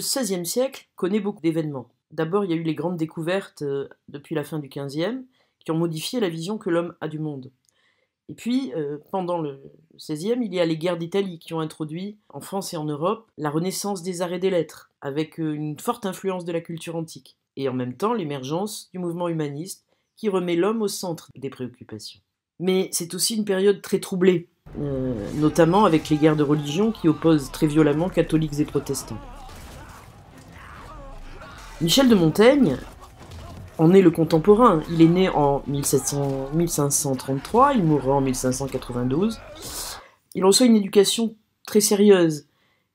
XVIe siècle connaît beaucoup d'événements. D'abord, il y a eu les grandes découvertes depuis la fin du XVe qui ont modifié la vision que l'homme a du monde. Et puis, pendant le XVIe, il y a les guerres d'Italie qui ont introduit, en France et en Europe, la renaissance des arts et des lettres, avec une forte influence de la culture antique. Et en même temps, l'émergence du mouvement humaniste qui remet l'homme au centre des préoccupations. Mais c'est aussi une période très troublée, notamment avec les guerres de religion qui opposent très violemment catholiques et protestants. Michel de Montaigne en est le contemporain. Il est né en 1533, il mourra en 1592. Il reçoit une éducation très sérieuse.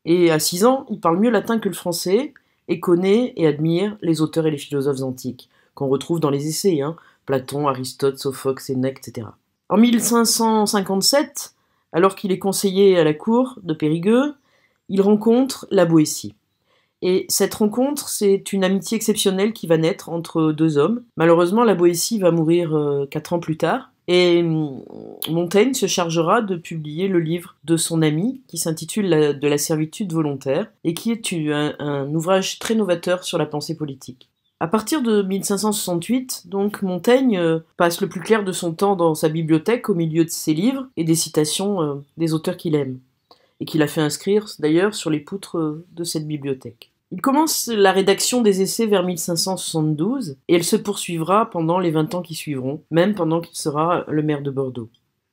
Et à 6 ans, il parle mieux latin que le français et connaît et admire les auteurs et les philosophes antiques, qu'on retrouve dans les essais, Platon, Aristote, Sophocle, Sénèque, etc. En 1557, alors qu'il est conseiller à la cour de Périgueux, il rencontre la Boétie. Et cette rencontre, c'est une amitié exceptionnelle qui va naître entre deux hommes. Malheureusement, la Boétie va mourir 4 ans plus tard. Et Montaigne se chargera de publier le livre de son ami, qui s'intitule De la servitude volontaire, et qui est un ouvrage très novateur sur la pensée politique. À partir de 1568, donc, Montaigne passe le plus clair de son temps dans sa bibliothèque, au milieu de ses livres et des citations des auteurs qu'il aime, et qu'il a fait inscrire d'ailleurs sur les poutres de cette bibliothèque. Il commence la rédaction des essais vers 1572, et elle se poursuivra pendant les 20 ans qui suivront, même pendant qu'il sera le maire de Bordeaux.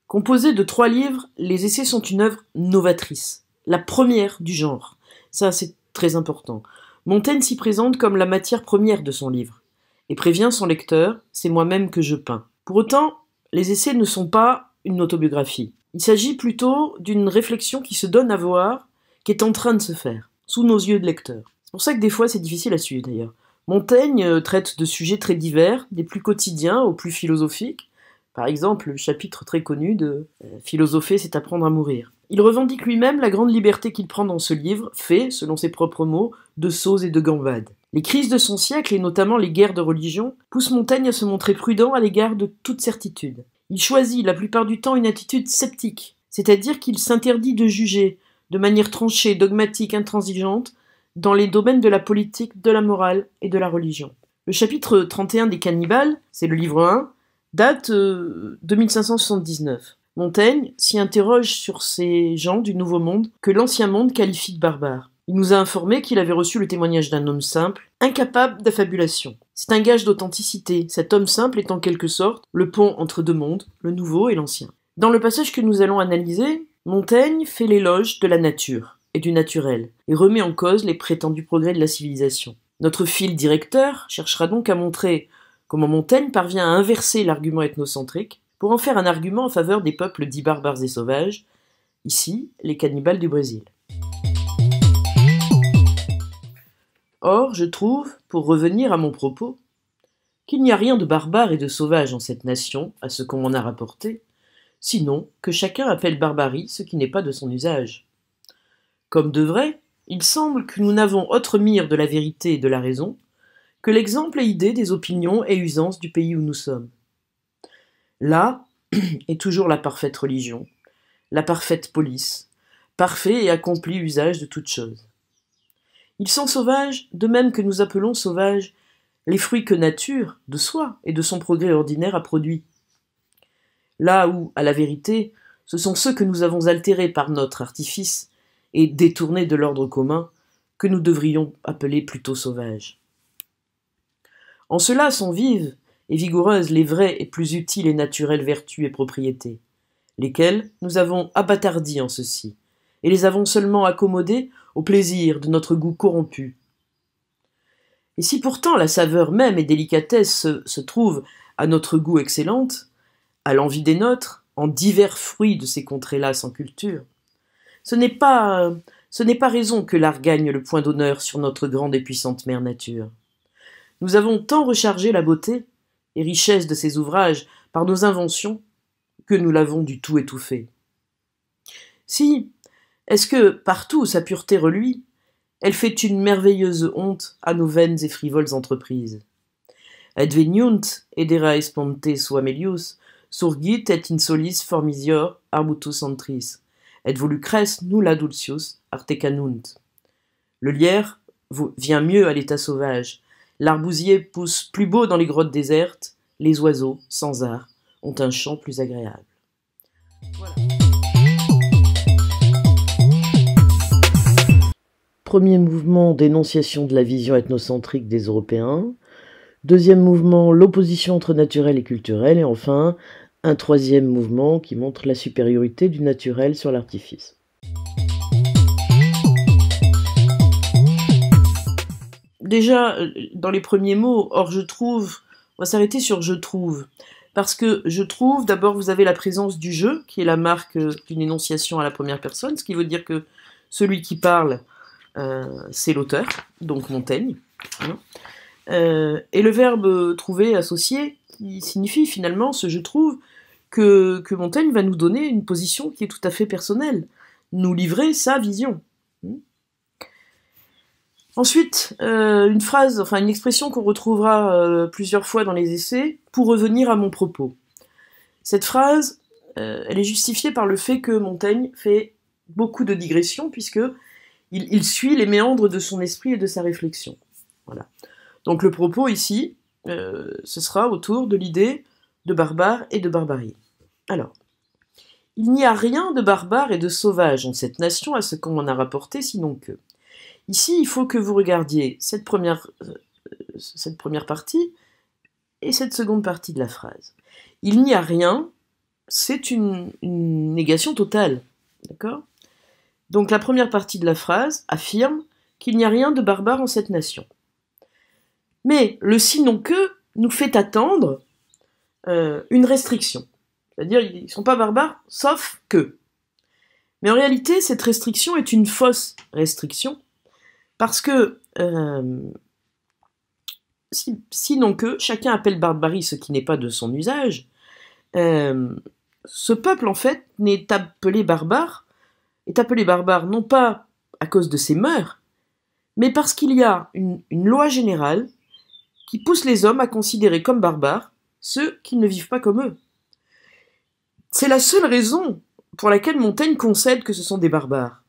Composés de 3 livres, les essais sont une œuvre novatrice, la première du genre. Ça, c'est très important. Montaigne s'y présente comme la matière première de son livre, et prévient son lecteur, c'est moi-même que je peins. Pour autant, les essais ne sont pas une autobiographie. Il s'agit plutôt d'une réflexion qui se donne à voir, qui est en train de se faire, sous nos yeux de lecteurs. C'est pour ça que des fois c'est difficile à suivre d'ailleurs. Montaigne traite de sujets très divers, des plus quotidiens aux plus philosophiques. Par exemple, le chapitre très connu de « Philosopher, c'est apprendre à mourir ». Il revendique lui-même la grande liberté qu'il prend dans ce livre, fait, selon ses propres mots, de sots et de gambades. Les crises de son siècle, et notamment les guerres de religion, poussent Montaigne à se montrer prudent à l'égard de toute certitude. Il choisit la plupart du temps une attitude sceptique, c'est-à-dire qu'il s'interdit de juger, de manière tranchée, dogmatique, intransigeante, dans les domaines de la politique, de la morale et de la religion. Le chapitre 31 des Cannibales, c'est le livre 1, date de 1579. Montaigne s'y interroge sur ces gens du Nouveau Monde que l'Ancien Monde qualifie de barbares. Il nous a informé qu'il avait reçu le témoignage d'un homme simple, incapable d'affabulation. C'est un gage d'authenticité, cet homme simple est en quelque sorte le pont entre deux mondes, le nouveau et l'ancien. Dans le passage que nous allons analyser, Montaigne fait l'éloge de la nature et du naturel, et remet en cause les prétendus progrès de la civilisation. Notre fil directeur cherchera donc à montrer comment Montaigne parvient à inverser l'argument ethnocentrique pour en faire un argument en faveur des peuples dits barbares et sauvages, ici les cannibales du Brésil. Or, je trouve, pour revenir à mon propos, qu'il n'y a rien de barbare et de sauvage en cette nation, à ce qu'on m'en a rapporté, sinon que chacun appelle barbarie ce qui n'est pas de son usage. Comme de vrai, il semble que nous n'avons autre mire de la vérité et de la raison que l'exemple et idée des opinions et usances du pays où nous sommes. Là est toujours la parfaite religion, la parfaite police, parfait et accompli usage de toutes choses. Ils sont sauvages, de même que nous appelons sauvages les fruits que nature, de soi et de son progrès ordinaire, a produits. Là où, à la vérité, ce sont ceux que nous avons altérés par notre artifice et détournés de l'ordre commun que nous devrions appeler plutôt sauvages. En cela sont vives et vigoureuses les vraies et plus utiles et naturelles vertus et propriétés, lesquelles nous avons abattardis en ceci, et les avons seulement accommodées au plaisir de notre goût corrompu. Et si pourtant la saveur même et délicatesse se trouve à notre goût excellente, à l'envi des nôtres, en divers fruits de ces contrées-là sans culture, ce n'est pas raison que l'art gagne le point d'honneur sur notre grande et puissante mère nature. Nous avons tant rechargé la beauté et richesse de ces ouvrages par nos inventions que nous l'avons du tout étouffée. Si, est-ce que, partout où sa pureté reluit, elle fait une merveilleuse honte à nos vaines et frivoles entreprises. Adveniunt edera sponte suamelius, surgit et insolis formisior arbutus antris, et volucres nulla dulcius artecanunt. Le lierre vient mieux à l'état sauvage. L'arbousier pousse plus beau dans les grottes désertes. Les oiseaux, sans art, ont un chant plus agréable. Voilà. Premier mouvement, dénonciation de la vision ethnocentrique des Européens. Deuxième mouvement, l'opposition entre naturel et culturel. Et enfin, un troisième mouvement qui montre la supériorité du naturel sur l'artifice. Déjà, dans les premiers mots, or je trouve, on va s'arrêter sur je trouve. Parce que je trouve, d'abord, vous avez la présence du je, qui est la marque d'une énonciation à la première personne, ce qui veut dire que celui qui parle, c'est l'auteur, donc Montaigne. Et le verbe trouver associé, qui signifie finalement ce je trouve, que Montaigne va nous donner une position qui est tout à fait personnelle, nous livrer sa vision. Ensuite, une phrase, enfin une expression qu'on retrouvera plusieurs fois dans les essais, pour revenir à mon propos. Cette phrase, elle est justifiée par le fait que Montaigne fait beaucoup de digressions, puisque il suit les méandres de son esprit et de sa réflexion. Voilà. Donc le propos ici, ce sera autour de l'idée de barbare et de barbarie. Alors, il n'y a rien de barbare et de sauvage en cette nation à ce qu'on en a rapporté, sinon que. Ici, il faut que vous regardiez cette première partie et cette seconde partie de la phrase. Il n'y a rien, c'est une négation totale. D'accord ? Donc la première partie de la phrase affirme qu'il n'y a rien de barbare en cette nation. Mais le sinon que nous fait attendre une restriction. C'est-à-dire, ils ne sont pas barbares, sauf que. Mais en réalité, cette restriction est une fausse restriction, parce que, sinon que, chacun appelle barbarie ce qui n'est pas de son usage, ce peuple, en fait, est appelé barbare non pas à cause de ses mœurs, mais parce qu'il y a une loi générale qui pousse les hommes à considérer comme barbares ceux qui ne vivent pas comme eux. C'est la seule raison pour laquelle Montaigne concède que ce sont des barbares.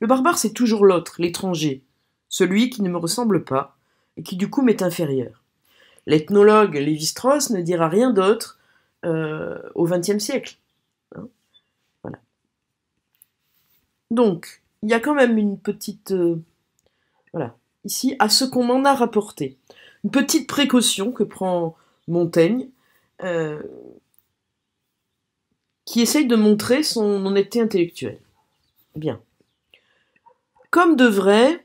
Le barbare, c'est toujours l'autre, l'étranger, celui qui ne me ressemble pas et qui du coup m'est inférieur. L'ethnologue Lévi-Strauss ne dira rien d'autre au XXe siècle. Voilà. Donc, il y a quand même une petite... voilà, ici, à ce qu'on m'en a rapporté. Une petite précaution que prend Montaigne, qui essaye de montrer son honnêteté intellectuelle. Bien. Comme de vrai,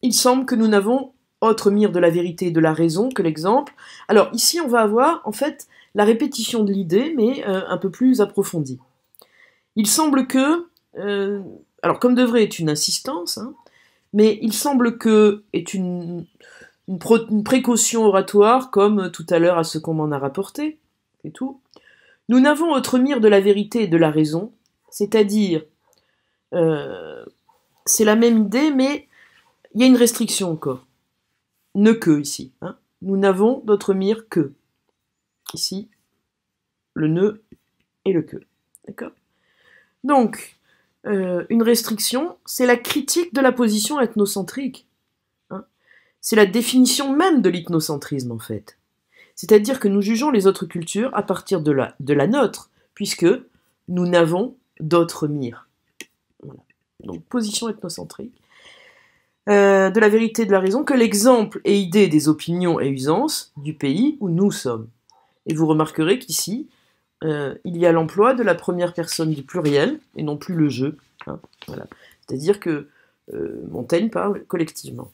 il semble que nous n'avons autre mire de la vérité et de la raison que l'exemple. Alors ici, on va avoir en fait la répétition de l'idée, mais un peu plus approfondie. Il semble que, alors comme de vrai est une insistance, mais il semble que est une précaution oratoire, comme tout à l'heure à ce qu'on m'en a rapporté, et tout. Nous n'avons autre mire de la vérité et de la raison, c'est-à-dire, c'est la même idée, mais il y a une restriction encore. Ne que, ici. Nous n'avons d'autre mire que. Ici, le ne et le que. D'accord ? Donc, une restriction, c'est la critique de la position ethnocentrique. C'est la définition même de l'ethnocentrisme, en fait. C'est-à-dire que nous jugeons les autres cultures à partir de la nôtre, puisque nous n'avons d'autre mire. Voilà. Donc, position ethnocentrique. De la vérité et de la raison, que l'exemple et idée des opinions et usances du pays où nous sommes. Et vous remarquerez qu'ici, il y a l'emploi de la première personne du pluriel, et non plus le je. Voilà. C'est-à-dire que Montaigne parle collectivement.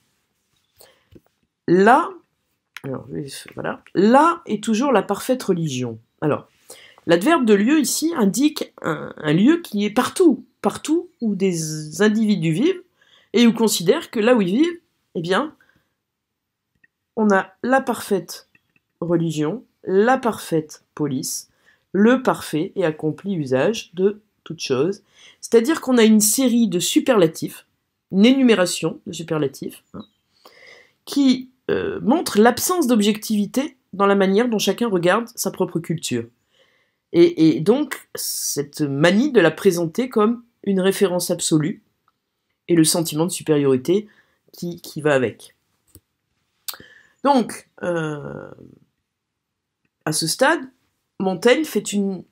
Là, alors, voilà, là est toujours la parfaite religion. Alors, l'adverbe de lieu ici indique un lieu qui est partout où des individus vivent, et où considère que là où ils vivent, eh bien, on a la parfaite religion, la parfaite police, le parfait et accompli usage de toute chose. C'est-à-dire qu'on a une série de superlatifs, une énumération de superlatifs, qui montre l'absence d'objectivité dans la manière dont chacun regarde sa propre culture. Et donc, cette manie de la présenter comme une référence absolue, et le sentiment de supériorité qui va avec. Donc, à ce stade, Montaigne fait une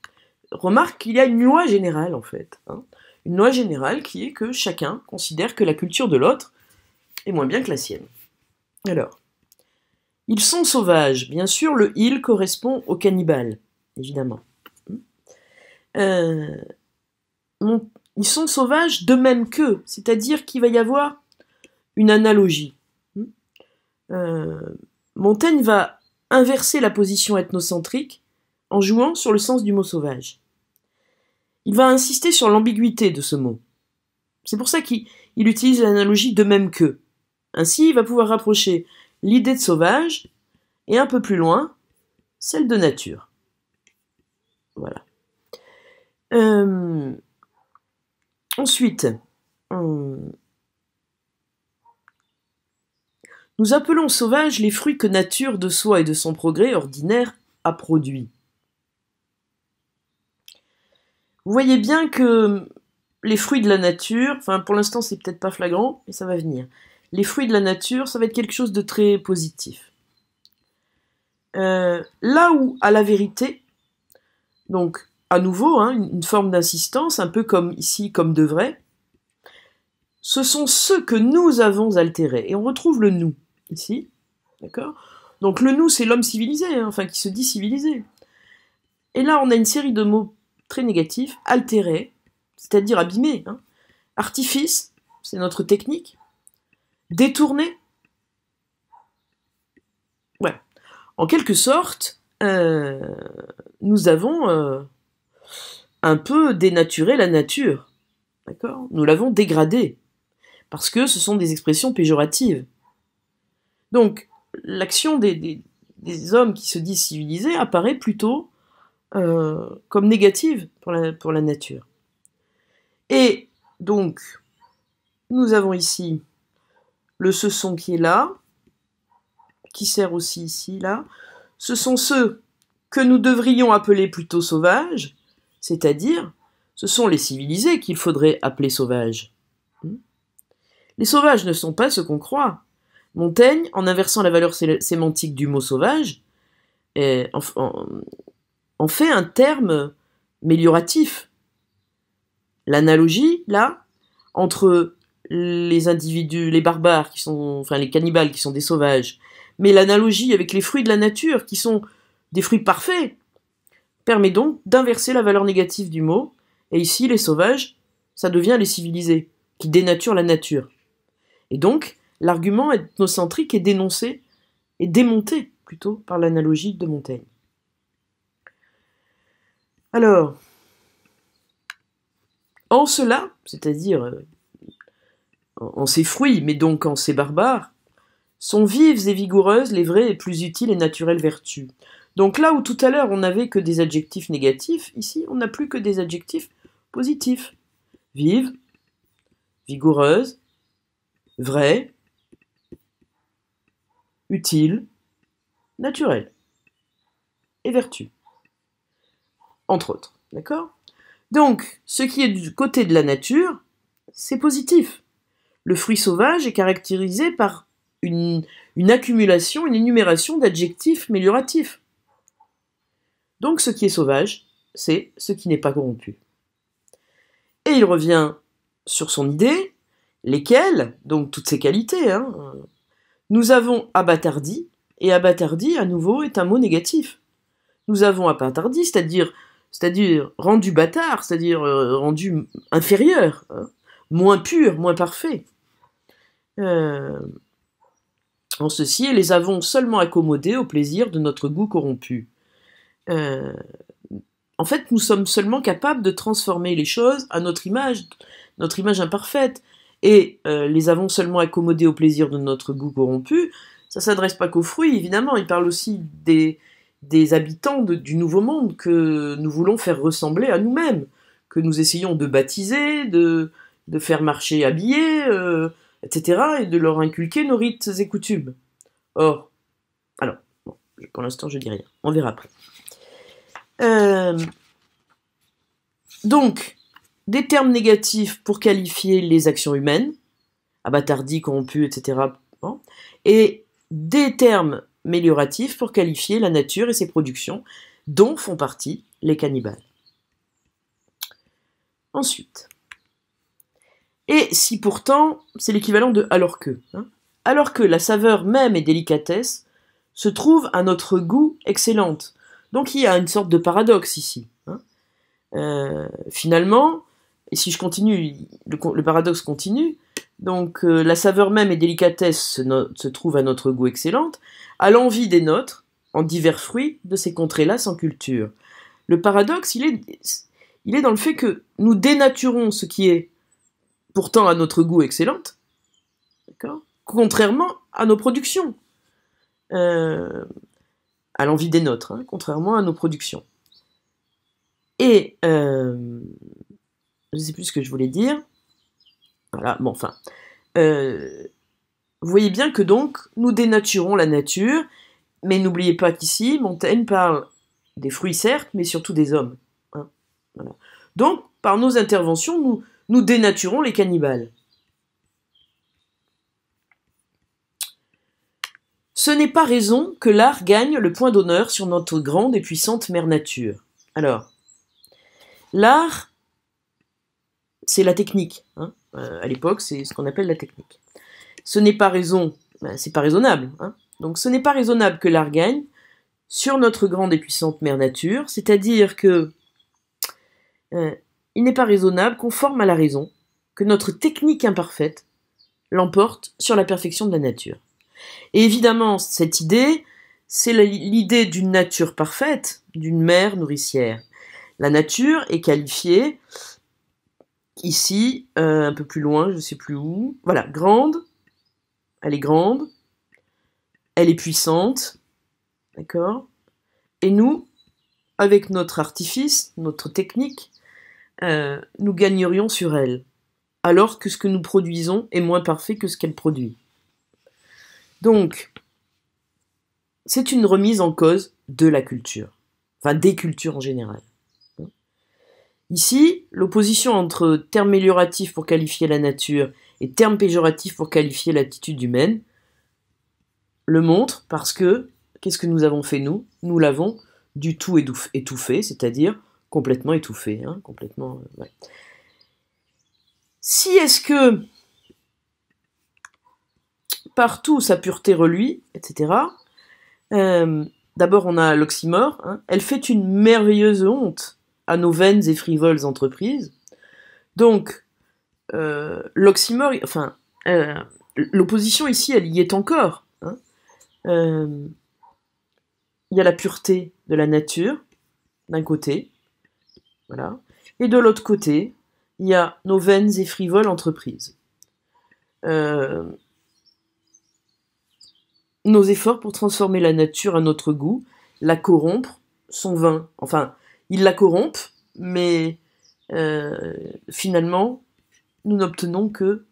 remarque qu'il y a une loi générale, en fait. Hein, une loi générale qui est que chacun considère que la culture de l'autre est moins bien que la sienne. Alors, ils sont sauvages. Bien sûr, le « il » correspond au cannibale, évidemment. Ils sont sauvages de même qu'eux, c'est-à-dire qu'il va y avoir une analogie. Montaigne va inverser la position ethnocentrique en jouant sur le sens du mot sauvage. Il va insister sur l'ambiguïté de ce mot. C'est pour ça qu'il utilise l'analogie de même qu'eux. Ainsi, il va pouvoir rapprocher l'idée de sauvage et un peu plus loin, celle de nature. Voilà. Ensuite, nous appelons sauvages les fruits que nature de soi et de son progrès ordinaire a produits. Vous voyez bien que les fruits de la nature, enfin pour l'instant c'est peut-être pas flagrant, mais ça va venir. Les fruits de la nature, ça va être quelque chose de très positif. Là où, à la vérité, donc à nouveau, hein, une forme d'insistance, un peu comme ici, comme de vrai, ce sont ceux que nous avons altérés. Et on retrouve le nous, ici, d'accord ? Donc le nous, c'est l'homme civilisé, hein, enfin qui se dit civilisé. Et là, on a une série de mots très négatifs, altérés, c'est-à-dire abîmés. Hein. Artifice, c'est notre technique. Détourné. Ouais. En quelque sorte, nous avons un peu dénaturé la nature. D'accord ? Nous l'avons dégradée. Parce que ce sont des expressions péjoratives. Donc, l'action des hommes qui se disent civilisés apparaît plutôt comme négative pour la nature. Et donc, nous avons ici le ce sont qui est là, qui sert aussi ici, là. Ce sont ceux que nous devrions appeler plutôt sauvages, c'est-à-dire, ce sont les civilisés qu'il faudrait appeler sauvages. Les sauvages ne sont pas ce qu'on croit. Montaigne, en inversant la valeur sémantique du mot sauvage, en fait un terme mélioratif. L'analogie, là, entre les individus, les barbares, enfin les cannibales qui sont des sauvages, mais l'analogie avec les fruits de la nature, qui sont des fruits parfaits, permet donc d'inverser la valeur négative du mot, et ici, les sauvages, ça devient les civilisés, qui dénaturent la nature. Et donc, l'argument ethnocentrique est dénoncé, et démonté, plutôt, par l'analogie de Montaigne. Alors, en cela, c'est-à-dire en ces fruits, mais donc en ces barbares, sont vives et vigoureuses les vraies et plus utiles et naturelles vertus. Donc là où tout à l'heure on n'avait que des adjectifs négatifs, ici on n'a plus que des adjectifs positifs. Vive, vigoureuse, vraie, utile, naturelle et vertu. Entre autres, d'accord ? Donc, ce qui est du côté de la nature, c'est positif. Le fruit sauvage est caractérisé par une accumulation, une énumération d'adjectifs mélioratifs. Donc ce qui est sauvage, c'est ce qui n'est pas corrompu. Et il revient sur son idée, lesquelles, donc toutes ces qualités, hein, nous avons abattardi, et abattardi, à nouveau, est un mot négatif. Nous avons abattardi, c'est-à-dire rendu bâtard, c'est-à-dire rendu inférieur, hein, moins pur, moins parfait. En ceci, les avons seulement accommodés au plaisir de notre goût corrompu. En fait, nous sommes seulement capables de transformer les choses à notre image imparfaite, et les avons seulement accommodés au plaisir de notre goût corrompu. Ça ne s'adresse pas qu'aux fruits, évidemment, il parle aussi des habitants du Nouveau Monde que nous voulons faire ressembler à nous-mêmes, que nous essayons de baptiser, de faire marcher habillés, etc., et de leur inculquer nos rites et coutumes. Or, alors, bon, pour l'instant je dis rien, on verra après. Donc, des termes négatifs pour qualifier les actions humaines, abâtardi, corrompu, etc. Bon. Et des termes amélioratifs pour qualifier la nature et ses productions, dont font partie les cannibales. Ensuite, et si pourtant, c'est l'équivalent de alors que. Alors que la saveur même et délicatesse se trouve à notre goût excellente. Donc il y a une sorte de paradoxe ici. Finalement, et si je continue, le paradoxe continue, donc la saveur même et délicatesse se trouve à notre goût excellente, à l'envi des nôtres, en divers fruits de ces contrées-là sans culture. Le paradoxe, il est dans le fait que nous dénaturons ce qui est pourtant à notre goût excellente, d'accord, contrairement à nos productions, à l'envi des nôtres, contrairement à nos productions. Et je ne sais plus ce que je voulais dire. Voilà, bon, enfin. Vous voyez bien que donc, nous dénaturons la nature, mais n'oubliez pas qu'ici, Montaigne parle des fruits certes, mais surtout des hommes. Voilà. Donc, par nos interventions, nous dénaturons les cannibales. Ce n'est pas raison que l'art gagne le point d'honneur sur notre grande et puissante mère nature. Alors, l'art, c'est la technique. À l'époque, c'est ce qu'on appelle la technique. Ce n'est pas raison, c'est pas raisonnable. Donc ce n'est pas raisonnable que l'art gagne sur notre grande et puissante mère nature, c'est-à-dire que il n'est pas raisonnable, conforme à la raison, que notre technique imparfaite l'emporte sur la perfection de la nature. Et évidemment, cette idée, c'est l'idée d'une nature parfaite, d'une mère nourricière. La nature est qualifiée, ici, un peu plus loin, je ne sais plus où, voilà, grande, elle est grande, elle est puissante, d'accord? Et nous, avec notre artifice, notre technique, nous gagnerions sur elle, alors que ce que nous produisons est moins parfait que ce qu'elle produit. Donc, c'est une remise en cause de la culture, enfin des cultures en général. Ici, l'opposition entre termes amélioratifs pour qualifier la nature et termes péjoratifs pour qualifier l'attitude humaine le montre parce que, qu'est-ce que nous avons fait nous? Nous l'avons du tout étouffé, c'est-à-dire complètement étouffé, complètement... Ouais. Si est-ce que partout sa pureté reluit, etc., d'abord on a l'oxymore, elle fait une merveilleuse honte à nos vaines et frivoles entreprises. Donc, l'oxymore, enfin, l'opposition ici, elle y est encore. Il y a la pureté de la nature, d'un côté, voilà, et de l'autre côté, il y a nos vaines et frivoles entreprises. Nos efforts pour transformer la nature à notre goût, la corrompre, sont vains. Enfin, ils la corrompent, mais finalement, nous n'obtenons que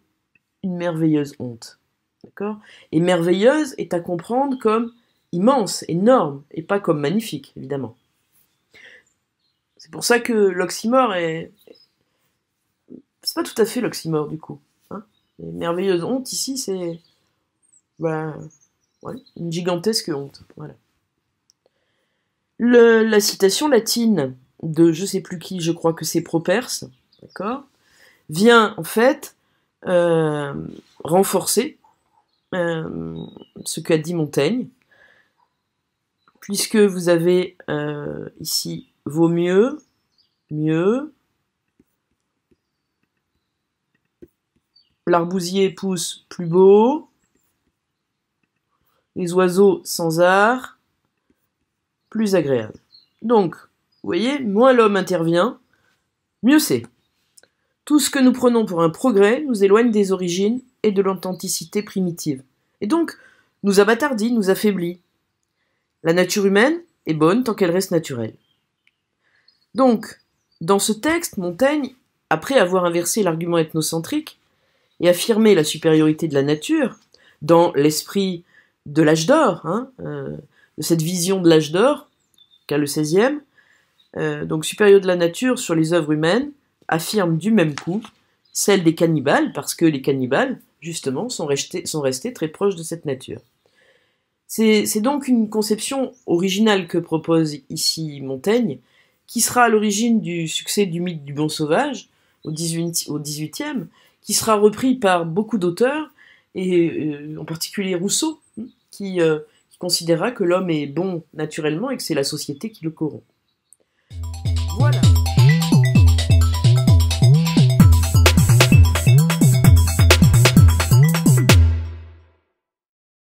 une merveilleuse honte. D'accord ? Et merveilleuse est à comprendre comme immense, énorme, et pas comme magnifique, évidemment. C'est pour ça que l'oxymore est... C'est pas tout à fait l'oxymore, du coup. Et merveilleuse honte, ici, c'est... Ouais, une gigantesque honte. Voilà. La citation latine de je sais plus qui, je crois que c'est Properce, d'accord, vient en fait renforcer ce qu'a dit Montaigne, puisque vous avez ici vaut mieux, l'arbousier pousse plus beau, les oiseaux sans art, plus agréable. Donc, vous voyez, moins l'homme intervient, mieux c'est. Tout ce que nous prenons pour un progrès nous éloigne des origines et de l'authenticité primitive. Et donc, nous abâtardit, nous affaiblit. La nature humaine est bonne tant qu'elle reste naturelle. Donc, dans ce texte, Montaigne, après avoir inversé l'argument ethnocentrique et affirmé la supériorité de la nature, dans l'esprit de l'âge d'or, de cette vision de l'âge d'or, qu'a le XVIe, donc supérieur de la nature sur les œuvres humaines, affirme du même coup celle des cannibales, parce que les cannibales justement, sont restés très proches de cette nature. C'est donc une conception originale que propose ici Montaigne, qui sera à l'origine du succès du mythe du bon sauvage au XVIIIe, qui sera repris par beaucoup d'auteurs, et en particulier Rousseau, qui considéra que l'homme est bon naturellement et que c'est la société qui le corrompt.